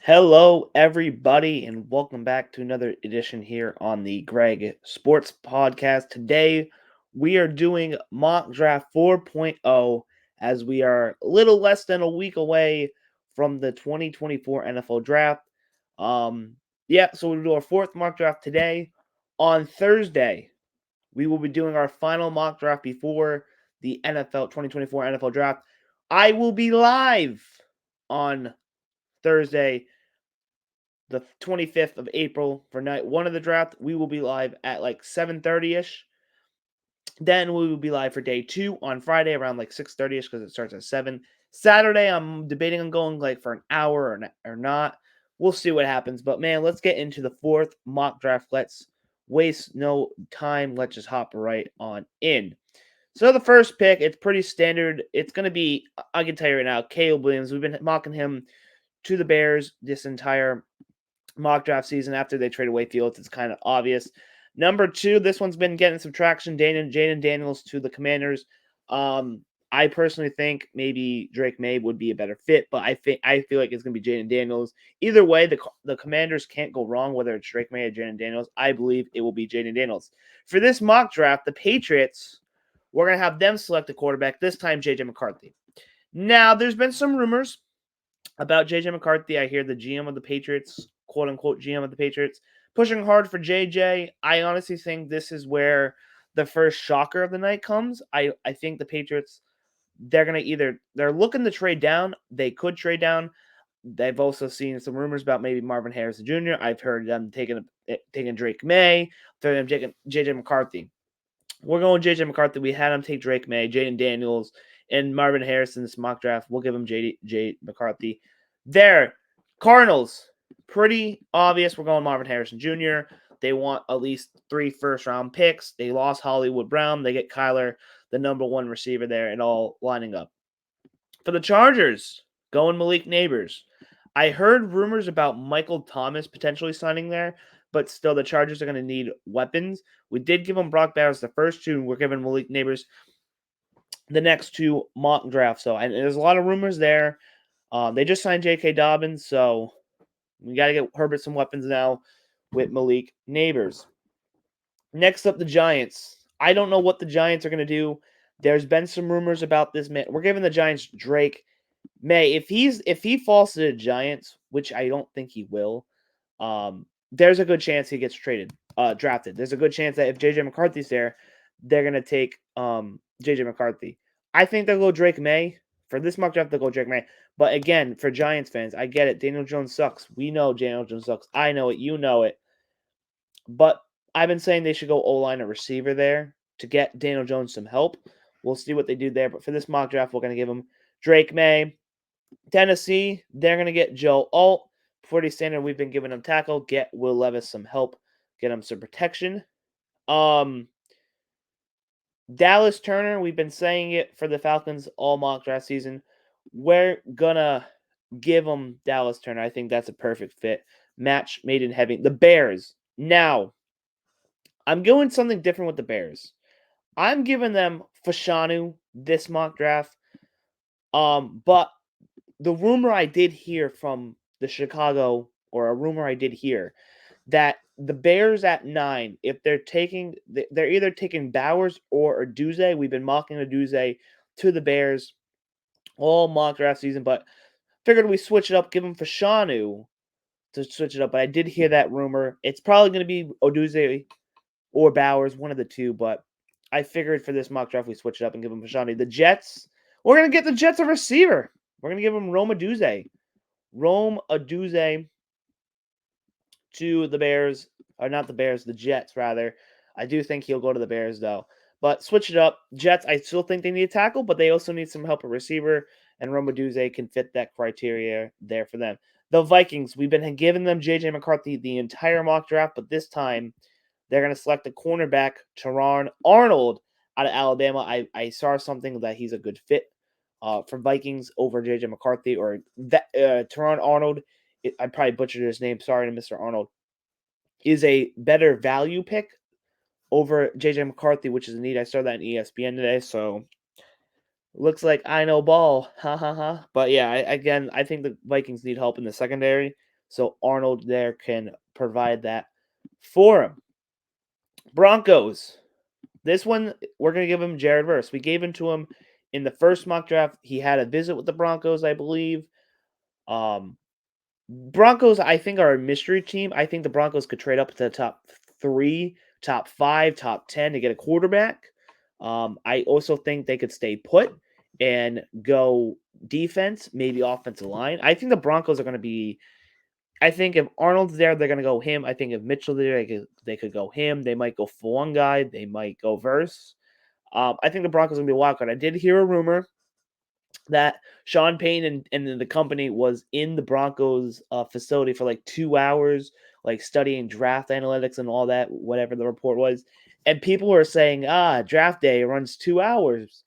Hello, everybody, and welcome back to another edition here on the Greg Sports Podcast. Today, we are doing Mock Draft 4.0 as we are a little less than a week away from the 2024 NFL Draft. Um, so we'll do our fourth mock draft today. On Thursday, we will be doing our final mock draft before the NFL 2024 NFL Draft. I will be live on Thursday the 25th of April for night one of the draft. We will be live at like 7:30ish. Then we will be live for day two on Friday around like 6:30ish because it starts at 7. Saturday, I'm debating on going like for an hour or not. We'll see what happens. But man, let's get into the fourth mock draft. Let's waste no time. Let's just hop right on in. So the first pick, it's pretty standard. It's going to be, I can tell you right now, Caleb Williams. We've been mocking him to the Bears this entire mock draft season after they trade away Fields. It's kind of obvious. Number two, this one's been getting some traction. Jaden Daniels to the Commanders. I personally think maybe Drake May would be a better fit, but I feel like it's gonna be Jaden Daniels. Either way, the Commanders can't go wrong whether it's Drake May or Jaden Daniels. I believe it will be Jaden Daniels. For this mock draft, the Patriots, we're gonna have them select a quarterback. This time, JJ McCarthy. Now, there's been some rumors about JJ McCarthy. I hear the GM of the Patriots, quote unquote GM of the Patriots, pushing hard for JJ. I honestly think this is where the first shocker of the night comes. I think the Patriots, they're looking to trade down. They could trade down. They've also seen some rumors about maybe Marvin Harrison Jr. I've heard them taking Drake May, them taking JJ McCarthy. We're going JJ McCarthy. We had him take Drake May, Jaden Daniels, and Marvin Harrison this mock draft. We'll give him J McCarthy. There, Cardinals. Pretty obvious. We're going Marvin Harrison Jr. They want at least 3 first-round picks. They lost Hollywood Brown. They get Kyler, the number one receiver there, and all lining up. For the Chargers, going Malik Neighbors. I heard rumors about Michael Thomas potentially signing there, but still the Chargers are going to need weapons. We did give them Brock Bowers the first two. We're giving Malik Neighbors the next two mock drafts. So, and there's a lot of rumors there. They just signed J.K. Dobbins, so we got to get Herbert some weapons now with Malik Neighbors. Next up, the Giants. I don't know what the Giants are going to do. There's been some rumors about this man. We're giving the Giants Drake May. If he falls to the Giants, which I don't think he will, there's a good chance he gets drafted. There's a good chance that if JJ McCarthy's there, they're gonna take JJ McCarthy. I think they'll go Drake May. For this mock draft, they'll go Drake May. But again, for Giants fans, I get it. Daniel Jones sucks. We know Daniel Jones sucks. I know it. You know it. But I've been saying they should go O-line or receiver there to get Daniel Jones some help. We'll see what they do there. But for this mock draft, we're going to give him Drake May. Tennessee, they're going to get Joe Alt. Pretty standard. We've been giving them tackle. Get Will Levis some help. Get him some protection. Dallas Turner, we've been saying it for the Falcons all mock draft season. We're going to give them Dallas Turner. I think that's a perfect fit. Match made in heaven. The Bears. Now, I'm going something different with the Bears. I'm giving them Fashanu this mock draft. But the rumor I did hear from the Chicago, or a rumor I did hear, that the Bears at 9, if they're either taking Bowers or Aduzze. We've been mocking Aduzze to the Bears all mock draft season, but figured we switch it up, give him Fashanu to switch it up. But I did hear that rumor. It's probably going to be Aduzze or Bowers, one of the two, but I figured for this mock draft we switch it up and give him Fashanu. The Jets, we're going to get the Jets a receiver. We're going to give him Rome Odunze. Rome Odunze to the Bears, or not the Bears, the Jets, rather. I do think he'll go to the Bears, though. But switch it up. Jets, I still think they need a tackle, but they also need some help at receiver, and Rome Odunze can fit that criteria there for them. The Vikings, we've been giving them J.J. McCarthy the entire mock draft, but this time they're going to select a cornerback, Teron Arnold, out of Alabama. I saw something that he's a good fit for Vikings over J.J. McCarthy, or that Teron Arnold. I probably butchered his name. Sorry to Mr. Arnold. Is a better value pick over J.J. McCarthy, which is a need. I saw that in ESPN today, so looks like I know ball. Ha ha ha. But yeah, I think the Vikings need help in the secondary. So Arnold there can provide that for him. Broncos. This one, we're going to give him Jared Verse. We gave him to him in the first mock draft. He had a visit with the Broncos, I believe. Broncos, I think, are a mystery team. I think the Broncos could trade up to the top 3, top 5, top 10 to get a quarterback. I also think they could stay put and go defense, maybe offensive line. I think the Broncos are going to be. I think if Arnold's there, they're going to go him. I think if Mitchell's there, they could go him. They might go for one guy. They might go Verse. I think the Broncos are going to be a wild card. I did hear a rumor that Sean Payne and the company was in the Broncos facility for like 2 hours, like studying draft analytics and all that, whatever the report was. And people were saying, draft day runs 2 hours.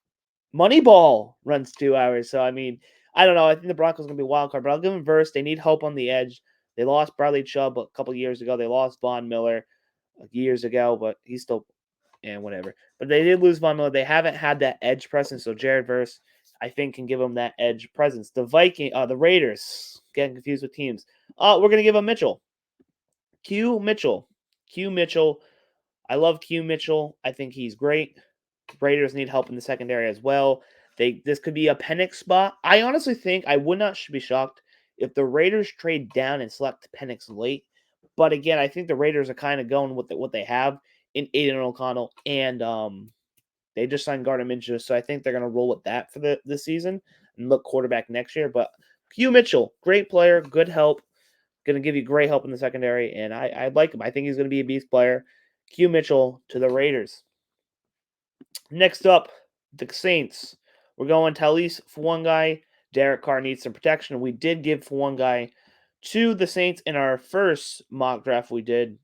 Moneyball runs 2 hours. So, I mean, I don't know. I think the Broncos are going to be a wild card, but I'll give them Verse. They need help on the edge. They lost Bradley Chubb a couple years ago. They lost Von Miller years ago, but he's still, and whatever. But they did lose Von Miller. They haven't had that edge presence. So Jared Verse, I think, can give them that edge presence. The Raiders, getting confused with teams. We're gonna give them Mitchell. Q Mitchell. Q Mitchell. I love Q Mitchell. I think he's great. Raiders need help in the secondary as well. This could be a Penix spot. I honestly think I would not be shocked if the Raiders trade down and select Penix late. But again, I think the Raiders are kind of going with what they have in Aiden O'Connell, and they just signed Gardner Minshew, so I think they're going to roll with that for this season and look quarterback next year. But Q Mitchell, great player, good help, going to give you great help in the secondary, and I like him. I think he's going to be a beast player. Q Mitchell to the Raiders. Next up, the Saints. We're going Talise for one guy. Derek Carr needs some protection. We did give for one guy to the Saints in our first mock draft we did.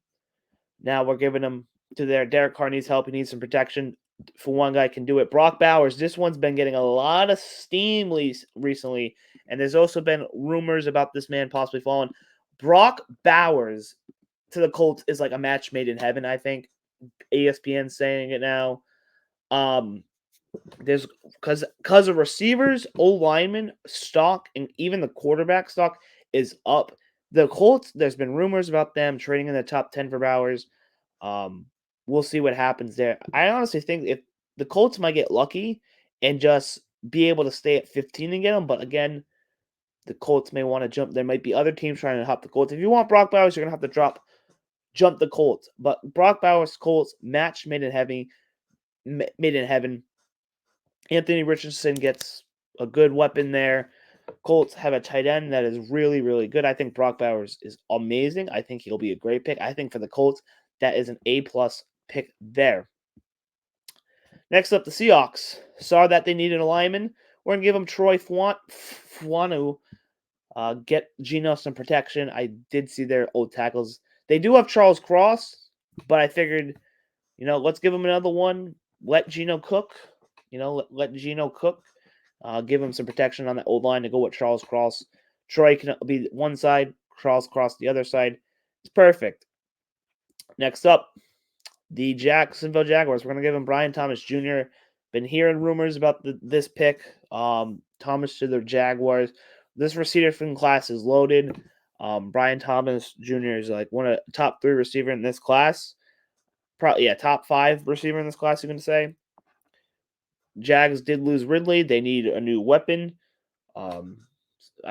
Now we're giving him to their Derek Carr needs help. He needs some protection. For one guy can do it. Brock Bowers, this one's been getting a lot of steam recently, and there's also been rumors about this man possibly falling. Brock Bowers to the Colts is like a match made in heaven, I think. ESPN saying it now. There's because of receivers, O-lineman stock, and even the quarterback stock is up. The Colts, there's been rumors about them trading in the top 10 for Bowers. We'll see what happens there. I honestly think if the Colts might get lucky and just be able to stay at 15 and get them, but again, the Colts may want to jump. There might be other teams trying to hop the Colts. If you want Brock Bowers, you're gonna have to jump the Colts. But Brock Bowers, Colts match made in heaven. Anthony Richardson gets a good weapon there. Colts have a tight end that is really, really good. I think Brock Bowers is amazing. I think he'll be a great pick. I think for the Colts, that is an A-plus pick there. Next up, the Seahawks. Saw that they needed a lineman. We're going to give them Troy Fuanu. Get Geno some protection. I did see their old tackles. They do have Charles Cross, but I figured, let's give him another one. Let Geno cook. Let Geno cook. Give him some protection on that old line to go with Charles Cross. Troy can be one side, Charles Cross the other side. It's perfect. Next up, the Jacksonville Jaguars. We're going to give him Brian Thomas Jr. Been hearing rumors about this pick. Thomas to the Jaguars. This receiving class is loaded. Brian Thomas Jr. is like one of the top 3 receiver in this class. Probably, top 5 receiver in this class, you can say. Jags did lose Ridley. They need a new weapon. I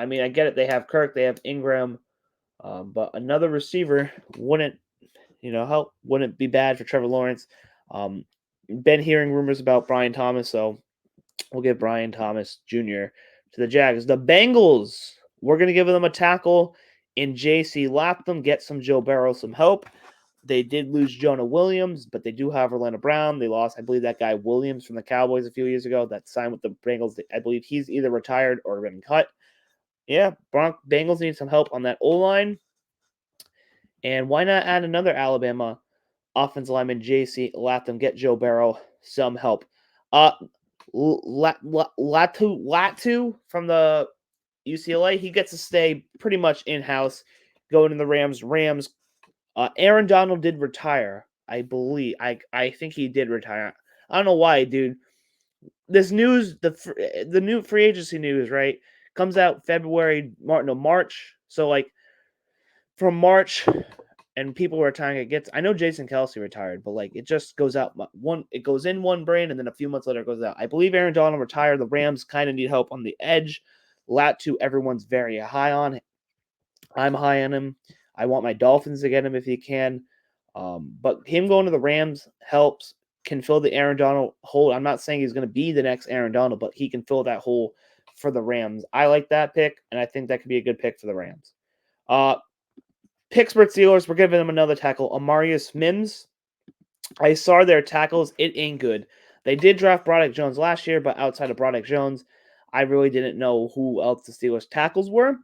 get it. They have Kirk. They have Ingram. But another receiver wouldn't be bad for Trevor Lawrence. Been hearing rumors about Brian Thomas, so we'll give Brian Thomas Jr. to the Jags. The Bengals, we're going to give them a tackle in J.C. Latham, get some Joe Burrow some help. They did lose Jonah Williams, but they do have Orlando Brown. They lost, I believe, that guy Williams from the Cowboys a few years ago that signed with the Bengals. I believe he's either retired or been cut. Yeah, Bengals need some help on that O-line. And why not add another Alabama offensive lineman, J.C. Latham, get Joe Burrow some help. Latu from the UCLA, he gets to stay pretty much in-house, going to the Rams. Aaron Donald did retire, I believe. I think he did retire. I don't know why, dude. This news, the new free agency news, right, comes out March. So, from March, and people were retiring. It gets. I know Jason Kelsey retired, but like it just goes out one. It goes in one brain, and then a few months later it goes out. I believe Aaron Donald retired. The Rams kind of need help on the edge. Latu, everyone's very high on. I'm high on him. I want my Dolphins to get him if he can. But him going to the Rams helps, can fill the Aaron Donald hole. I'm not saying he's going to be the next Aaron Donald, but he can fill that hole for the Rams. I like that pick, and I think that could be a good pick for the Rams. Pittsburgh Steelers, we're giving them another tackle. Amarius Mims. I saw their tackles. It ain't good. They did draft Broderick Jones last year, but outside of Broderick Jones, I really didn't know who else the Steelers tackles were.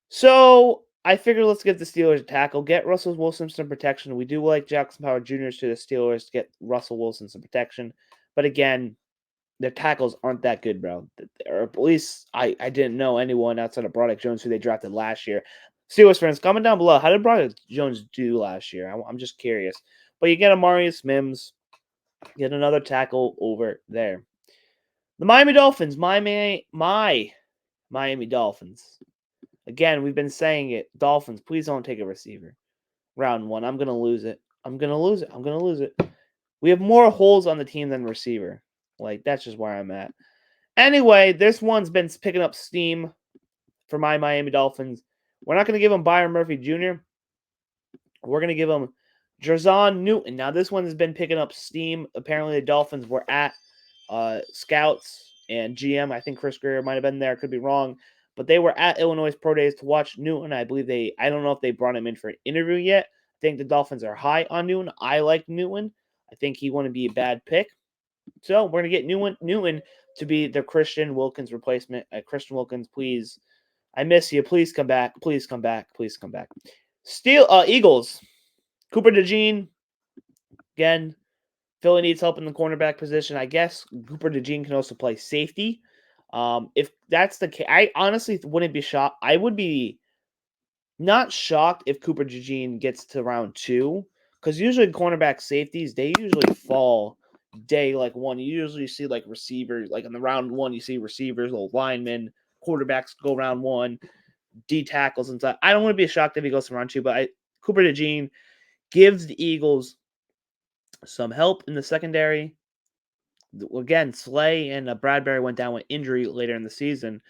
So I figured let's get the Steelers a tackle, get Russell Wilson some protection. We do like Jackson Power Jr. to the Steelers to get Russell Wilson some protection. But again, their tackles aren't that good, bro. Or at least I didn't know anyone outside of Broderick Jones who they drafted last year. Steelers fans, comment down below. How did Broderick Jones do last year? I'm just curious. But you get Amarius Mims, get another tackle over there. The Miami Dolphins, my Miami Dolphins. Again, we've been saying it. Dolphins, please don't take a receiver. Round one. I'm going to lose it. I'm going to lose it. I'm going to lose it. We have more holes on the team than receiver. Like, that's just where I'm at. Anyway, this one's been picking up steam for my Miami Dolphins. We're not going to give him Byron Murphy Jr. We're going to give him Jerzon Newton. Now, this one has been picking up steam. Apparently, the Dolphins were at scouts and GM. I think Chris Greer might have been there. Could be wrong. But they were at Illinois Pro Days to watch Newton. I believe I don't know if they brought him in for an interview yet. I think the Dolphins are high on Newton. I like Newton. I think he wouldn't be a bad pick. So we're going to get Newton to be the Christian Wilkins replacement. Christian Wilkins, please. I miss you. Please come back. Please come back. Please come back. Eagles. Cooper DeJean. Again, Philly needs help in the cornerback position. I guess Cooper DeJean can also play safety. If that's the case, I honestly wouldn't be shocked. I would be not shocked if Cooper DeJean gets to round 2, because usually cornerback safeties, they usually fall day like 1. You usually see like receivers, like in the round 1, you see receivers, little linemen, quarterbacks go round 1, D tackles and stuff. I don't want to be shocked if he goes to round 2, but Cooper DeJean gives the Eagles some help in the secondary. Again, Slay and Bradbury went down with injury later in the season,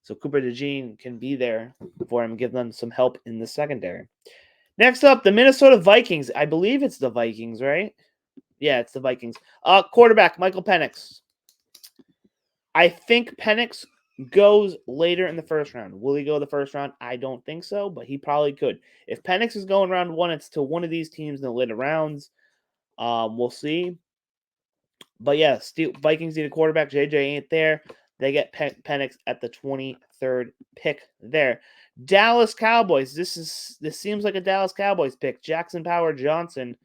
so Cooper DeJean can be there for him, give them some help in the secondary. Next up, the Minnesota Vikings. I believe it's the Vikings, right? Yeah, it's the Vikings. Quarterback, Michael Penix. I think Penix goes later in the first round. Will he go the first round? I don't think so, but he probably could. If Penix is going round 1, it's to one of these teams in the later rounds. We'll see. But yeah, Vikings need a quarterback. JJ ain't there. They get Penix at the 23rd pick there. Dallas Cowboys. This seems like a Dallas Cowboys pick. Jackson Power Johnson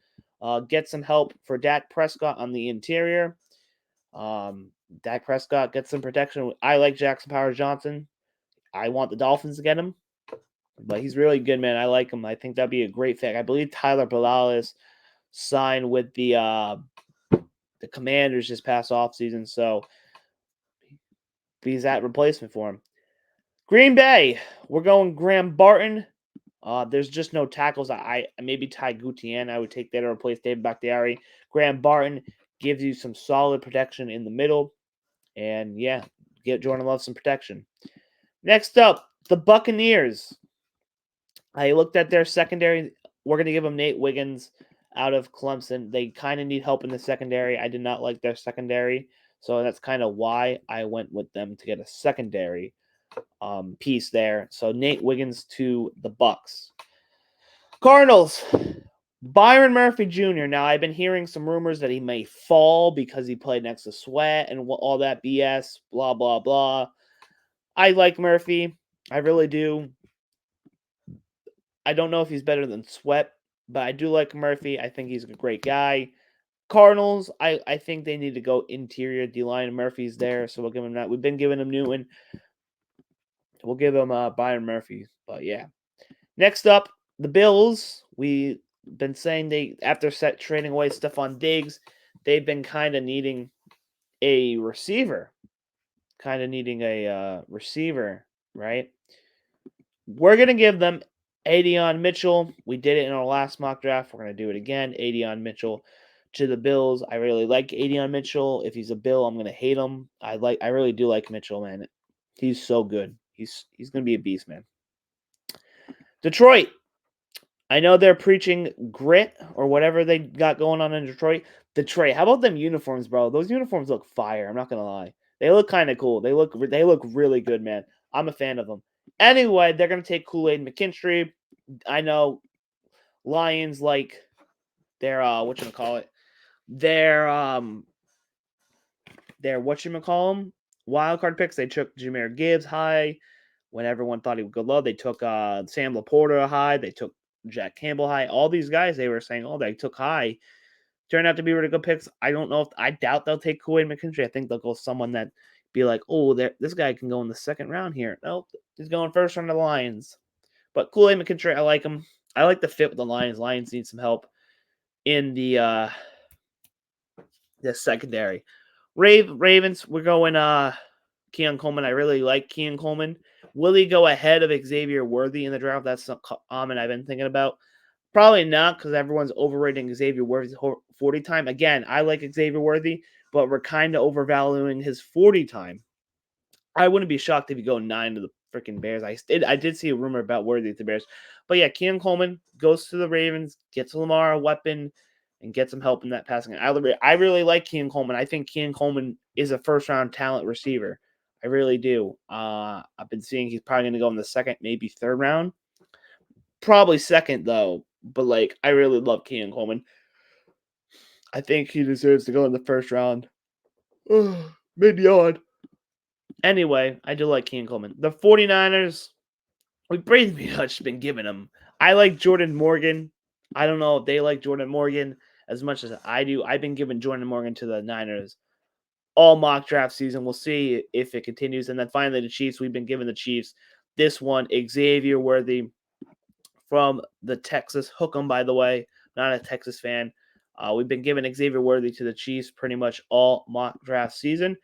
gets some help for Dak Prescott on the interior. Dak Prescott gets some protection. I like Jackson Power Johnson. I want the Dolphins to get him. But he's really good, man. I like him. I think that'd be a great pick. I believe Tyler Balalas signed with the Commanders this past offseason, so he's that replacement for him. Green Bay, we're going Graham Barton. There's just no tackles. I maybe Ty Gutierrez. I would take that to replace David Bakhtiari. Graham Barton gives you some solid protection in the middle, and yeah, get Jordan Love some protection. Next up, the Buccaneers. I looked at their secondary. We're going to give them Nate Wiggins out of Clemson. They kind of need help in the secondary. I did not like their secondary, so that's kind of why I went with them to get a secondary piece there. So Nate Wiggins to the Bucs. Cardinals, Byron Murphy Jr. Now, I've been hearing some rumors that he may fall because he played next to Sweat and all that BS, blah, blah, blah. I like Murphy. I really do. I don't know if he's better than Sweat, but I do like Murphy. I think he's a great guy. Cardinals, I think they need to go interior D-line. Murphy's there, so we'll give him that. We've been giving him Newton. We'll give him Byron Murphy. But yeah. Next up, the Bills. We've been saying after trading away Stephon Diggs, they've been kind of needing a receiver. Right? We're going to give them Adrian Mitchell, we did it in our last mock draft. We're going to do it again. Adrian Mitchell to the Bills. I really like Adrian Mitchell. If he's a Bill, I'm going to hate him. I really do like Mitchell, man. He's so good. He's going to be a beast, man. Detroit. I know they're preaching grit or whatever they got going on in Detroit. Detroit, how about them uniforms, bro? Those uniforms look fire. I'm not gonna lie. They look kind of cool. They look really good, man. I'm a fan of them. Anyway, they're gonna take Kool-Aid McKinstry. I know Lions like their whatchamacallit. Their whatchamacallem wild card picks. They took Jahmyr Gibbs high when everyone thought he would go low. They took Sam Laporta high. They took Jack Campbell high. All these guys they were saying, oh, they took high. Turned out to be really good picks. I don't know if I doubt they'll take Kool-Aid McKinstry. I think they'll go someone that be like, oh, this guy can go in the second round here. Nope, he's going first round of the Lions. But Kool-Aid McKinstry, I like him. I like the fit with the Lions. Lions need some help in the secondary. Ravens, we're going Keon Coleman. I really like Keon Coleman. Will he go ahead of Xavier Worthy in the draft? That's some comment I've been thinking about. Probably not, because everyone's overrating Xavier Worthy's 40 time. Again, I like Xavier Worthy, but we're kind of overvaluing his 40 time. I wouldn't be shocked if you go 9 to the freaking Bears. I did see a rumor about Worthy at the Bears. But yeah, Keon Coleman goes to the Ravens, gets Lamar a weapon, and gets some help in that passing. I really like Keon Coleman. I think Keon Coleman is a first-round talent receiver. I really do. I've been seeing he's probably going to go in the second, maybe third round. Probably second, though. But, like, I really love Keon Coleman. I think he deserves to go in the first round. Maybe odd. Anyway, I do like Keon Coleman. The 49ers, we've pretty much been giving them. I like Jordan Morgan. I don't know if they like Jordan Morgan as much as I do. I've been giving Jordan Morgan to the Niners all mock draft season. We'll see if it continues. And then finally, the Chiefs. We've been giving the Chiefs this one, Xavier Worthy from the Texas Hook'em, by the way. Not a Texas fan. We've been giving Xavier Worthy to the Chiefs pretty much all mock draft season.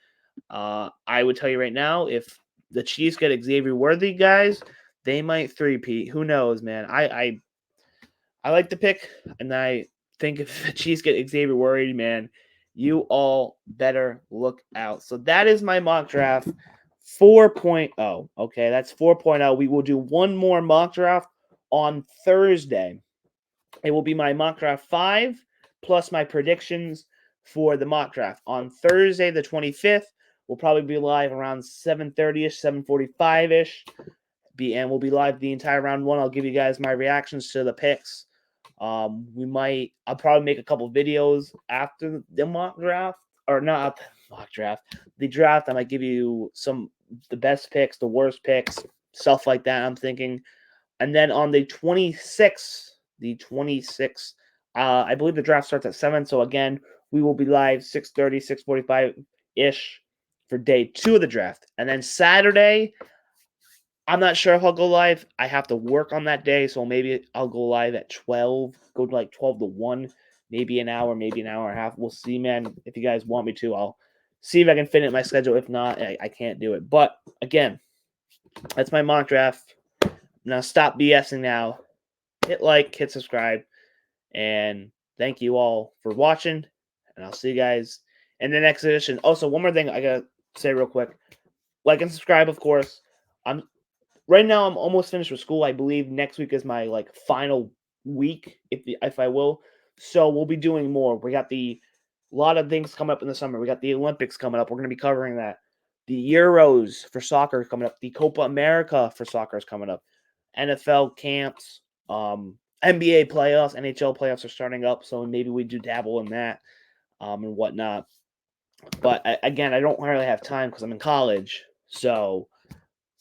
I would tell you right now, if the Chiefs get Xavier Worthy, guys, they might three-peat. Who knows, man? I like the pick, and I think if the Chiefs get Xavier Worthy, man, you all better look out. So that is my mock draft 4.0. Okay, that's 4.0. We will do one more mock draft on Thursday. It will be my mock draft 5 plus my predictions for the mock draft. On Thursday, the 25th, we'll probably be live around 7:30-ish, 7:45-ish. And we'll be live the entire round one. I'll give you guys my reactions to the picks. I'll probably make a couple videos after the mock draft, or not the mock draft, the draft. I might give you the best picks, the worst picks, stuff like that. I'm thinking. And then on the 26th, I believe the draft starts at 7. So again, we will be live 6:30, 6:45-ish for day 2 of the draft. And then Saturday, I'm not sure if I'll go live. I have to work on that day, so maybe I'll go live at 12, go to like 12 to 1, maybe an hour, maybe an hour and a half. We'll see, man. If you guys want me to, I'll see if I can fit it in my schedule. If not, I can't do it. But again, that's my mock draft. Now stop BSing now. Hit like, hit subscribe, and thank you all for watching, and I'll see you guys in the next edition. Also, one more thing I gotta say real quick. Like and subscribe, of course. Right now I'm almost finished with school. I believe next week is my final week, if I will. So we'll be doing more. We got a lot of things coming up in the summer. We got the Olympics coming up. We're gonna be covering that. The Euros for soccer coming up. The Copa America for soccer is coming up. NFL camps, NBA playoffs, NHL playoffs are starting up, so maybe we do dabble in that and whatnot. But again, I don't really have time because I'm in college. So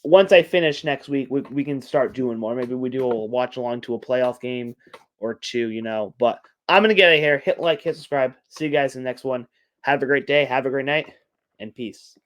once I finish next week, we can start doing more. Maybe we do a watch along to a playoff game or two, But I'm going to get out of here. Hit like, hit subscribe. See you guys in the next one. Have a great day. Have a great night. And peace.